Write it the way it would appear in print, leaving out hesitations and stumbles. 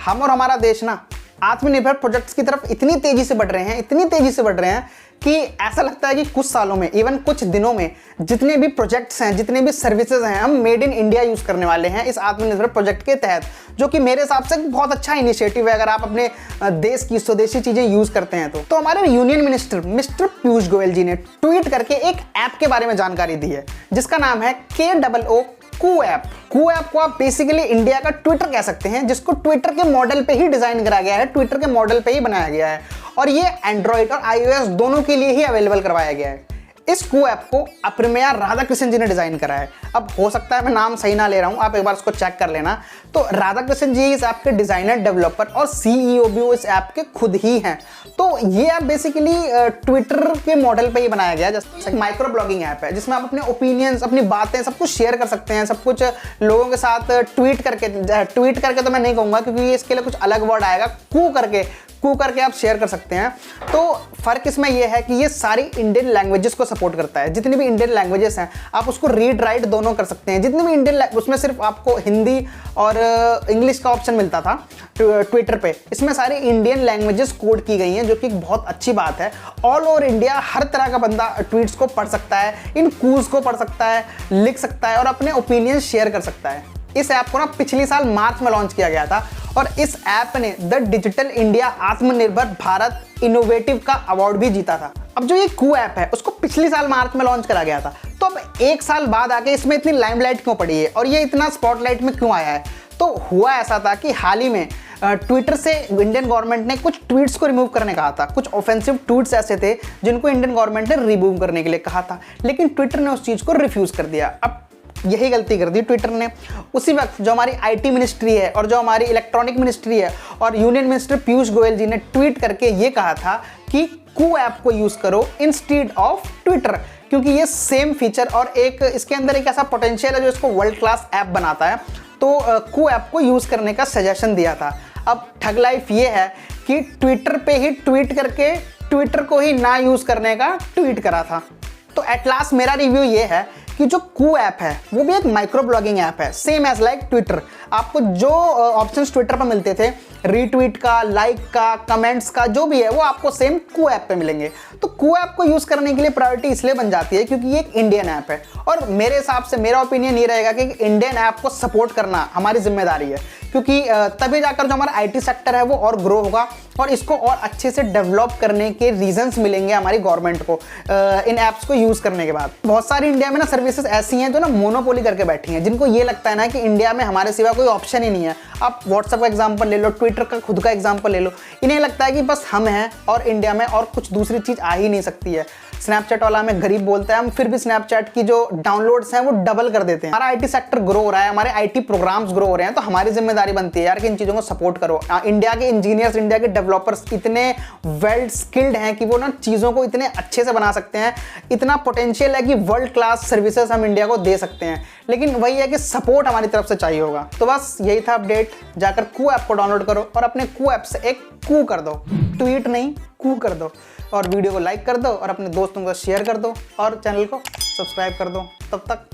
हम और हमारा देश ना आत्मनिर्भर प्रोजेक्ट्स की तरफ इतनी तेजी से बढ़ रहे हैं, इतनी तेजी से बढ़ रहे हैं कि ऐसा लगता है कि कुछ सालों में, इवन कुछ दिनों में जितने भी प्रोजेक्ट्स हैं, जितने भी सर्विसेज हैं, हम मेड इन इंडिया यूज करने वाले हैं इस आत्मनिर्भर प्रोजेक्ट के तहत, जो कि मेरे हिसाब से बहुत अच्छा इनिशिएटिव है अगर आप अपने देश की स्वदेशी चीजें यूज करते हैं तो हमारे union minister mister Piyush Goyal ji ने ट्वीट करके एक ऐप के बारे में जानकारी दी है जिसका नाम है KOO कू ऐप। कू ऐप को आप बेसिकली इंडिया का ट्विटर कह सकते हैं, जिसको ट्विटर के मॉडल पे ही डिजाइन करा गया है, ट्विटर के मॉडल पे ही बनाया गया है और ये एंड्रॉइड और iOS दोनों के लिए ही अवेलेबल करवाया गया है। इस कू ऐप को अप्रमेय राधाकृष्ण जी ने डिजाइन करा है। अब हो सकता है मैं नाम सही ना ले रहा हूं, आप एक बार उसको चेक कर लेना। तो राधाकृष्ण जी इस ऐप के डिजाइनर, डेवलपर और CEO भी इस ऐप के खुद ही हैं। तो ये ऐप बेसिकली ट्विटर के मॉडल पे ही बनाया गया है, जैसे माइक्रो ब्लॉगिंग ऐप है जिसमें आप अपने ओपिनियंस, अपनी बातें सब कुछ शेयर कर सकते हैं, सब कुछ लोगों के साथ ट्वीट करके तो मैं नहीं कहूँगा क्योंकि इसके लिए कुछ अलग वर्ड आएगा, कू करके आप शेयर कर सकते हैं। तो फर्क इसमें यह है कि ये सारी इंडियन लैंग्वेजेस को सपोर्ट करता है। जितनी भी इंडियन लैंग्वेजेस हैं आप उसको रीड राइट दोनों कर सकते हैं। जितनी भी इंडियन, उसमें सिर्फ आपको हिंदी और इंग्लिश का ऑप्शन मिलता था ट्विटर पे, इसमें सारी इंडियन लैंग्वेजेस कोड की गई हैं, जो कि एक बहुत अच्छी बात है। ऑल ओवर इंडिया हर तरह का बंदा ट्वीट्स को पढ़ सकता है, इन कूज को पढ़ सकता है, लिख सकता है और अपने ओपिनियन शेयर कर सकता है। इस ऐप को ना पिछले साल मार्च में लॉन्च किया गया था और इस ऐप ने द डिजिटल इंडिया आत्मनिर्भर भारत इनोवेटिव का अवार्ड भी जीता था। अब जो ये कू ऐप है उसको पिछले साल मार्च में लॉन्च करा गया था, तो अब एक साल बाद आके इसमें इतनी लाइमलाइट क्यों पड़ी है और ये इतना स्पॉटलाइट में क्यों आया है? तो हुआ ऐसा था कि हाल ही में ट्विटर से इंडियन गवर्नमेंट ने कुछ ट्वीट्स को रिमूव करने कहा था। कुछ ऑफेंसिव ट्वीट्स ऐसे थे जिनको इंडियन गवर्नमेंट ने रिमूव करने के लिए कहा था, लेकिन ट्विटर ने उस चीज़ को रिफ्यूज़ कर दिया। अब यही गलती कर दी ट्विटर ने। उसी वक्त जो हमारी IT मिनिस्ट्री है और जो हमारी इलेक्ट्रॉनिक मिनिस्ट्री है और यूनियन मिनिस्टर पीयूष गोयल जी ने ट्वीट करके ये कहा था कि कू ऐप को यूज़ करो इंस्टेड ऑफ ट्विटर, क्योंकि ये सेम फीचर और एक इसके अंदर एक ऐसा पोटेंशियल है जो इसको वर्ल्ड क्लास ऐप बनाता है। तो कू ऐप को यूज़ करने का सजेशन दिया था। अब ठग लाइफ ये है कि ट्विटर पे ही ट्वीट करके ट्विटर को ही ना यूज़ करने का ट्वीट करा था। तो एट लास्ट मेरा रिव्यू ये है कि जो कू ऐप है वो भी एक माइक्रो ब्लॉगिंग ऐप है, सेम एज लाइक ट्विटर। आपको जो ऑप्शंस ट्विटर पर मिलते थे, रीट्वीट का, लाइक का, कमेंट्स का, जो भी है वो आपको सेम कू ऐप पे मिलेंगे। तो कू ऐप को यूज़ करने के लिए प्रायोरिटी इसलिए बन जाती है क्योंकि ये एक इंडियन ऐप है और मेरे हिसाब से मेरा ओपिनियन ये रहेगा कि इंडियन ऐप को सपोर्ट करना हमारी जिम्मेदारी है, क्योंकि तभी जाकर जो हमारा IT सेक्टर है वो और ग्रो होगा और इसको और अच्छे से डेवलप करने के रीजंस मिलेंगे हमारी गवर्नमेंट को इन ऐप्स को यूज़ करने के बाद। बहुत सारी इंडिया में ना सर्विसेज ऐसी हैं जो ना मोनोपोली करके बैठी हैं, जिनको ये लगता है ना कि इंडिया में हमारे सिवा कोई ऑप्शन ही नहीं है। आप व्हाट्सएप का एग्जांपल ले लो, ट्विटर का खुद का एग्जांपल ले लो, इन्हें लगता है कि बस हम हैं और इंडिया में और कुछ दूसरी चीज़ आ ही नहीं सकती है। स्नैपचैट वाला हमें गरीब बोलता है, हम फिर भी स्नैपचैट की जो डाउनलोड्स हैं वो डबल कर देते हैं। हमारा IT सेक्टर ग्रो हो रहा है, हमारे IT प्रोग्राम्स ग्रो हो रहे हैं, तो हमारी जिम्मेदारी बनती है यार कि इन चीज़ों को सपोर्ट करो। इंडिया के इंजीनियर्स, इंडिया के डेवलपर्स इतने वेल स्किल्ड हैं कि वो ना चीज़ों को इतने अच्छे से बना सकते हैं, इतना पोटेंशियल है कि वर्ल्ड क्लास सर्विसेज हम इंडिया को दे सकते हैं, लेकिन वही है कि सपोर्ट हमारी तरफ से चाहिए होगा। तो बस यही था अपडेट। जाकर कू ऐप को डाउनलोड करो और अपने कू ऐप से एक कू कर दो, ट्वीट नहीं कू कर दो, और वीडियो को लाइक कर दो और अपने दोस्तों को शेयर कर दो और चैनल को सब्सक्राइब कर दो। तब तक